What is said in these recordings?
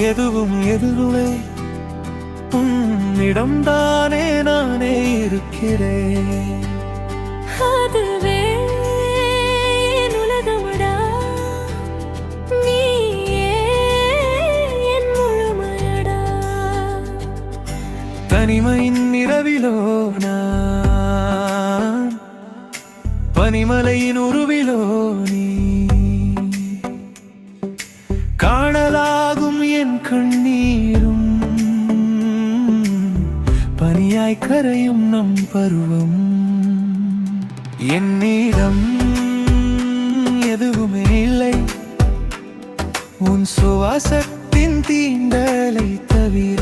எதுவும் எதுவே உன்னிடம்தானே நானே இருக்கிறேன். அதுவே என் உலகமடா, நீயே என் முழுமையடா. தனிமையின் இரவிலோ நான், பனிமலையின் உருவிலோ நீ, காணலாகும் என் கண்ணீரும் பனியாய் கரையும் நம் பருவம். என்னிடம் எதுவுமே இல்லை உன் சுவாசத்தின் தீண்டலை தவிர.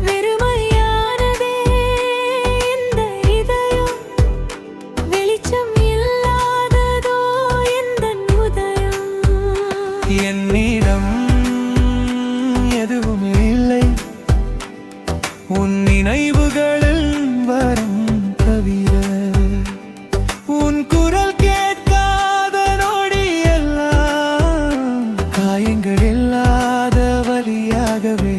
வெறுமையானதே இந்த இதயம், வெளிச்சம் இல்லாததோ எந்தன் உதயம். என்னிடம் எதுவுமே இல்லை உன் நினைவுகளில் வரும் தவிர. உன் குரல் கேட்காத நொடி எல்லாம் காயங்கள் இல்லாத வலியாகவே.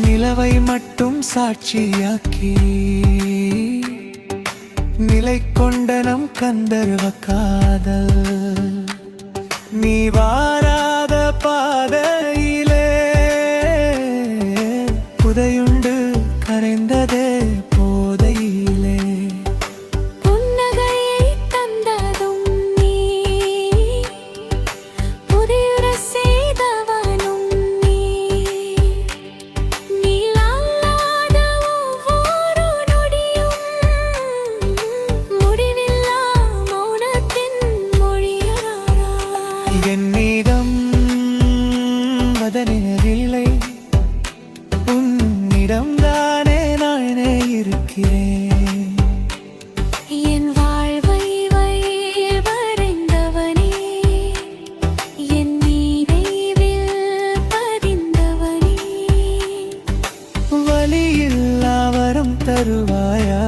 நிலவை மட்டும் சாட்சியாக்கி நிலை கொண்ட நம் கந்தர்வ காதல். நீ வாராத பாதையிலே புதையுண்டு கரைந்ததே போதையிலே. புன்னகையை தந்ததும் நீ, புதியுற செய்தவனும் நீ. நீலாத ஒவ்வொரு நொடியும் முடிவில்லா மௌனத்தின் மொழியாரா. என்னிடம் வதனில் உன்னிடம்தானே நானே இருக்கிறேன். என் வாழ்வை வரைந்தவனே, என் நினைவில் பதிந்தவனே. வலியில்லா வரம் தருவாயா?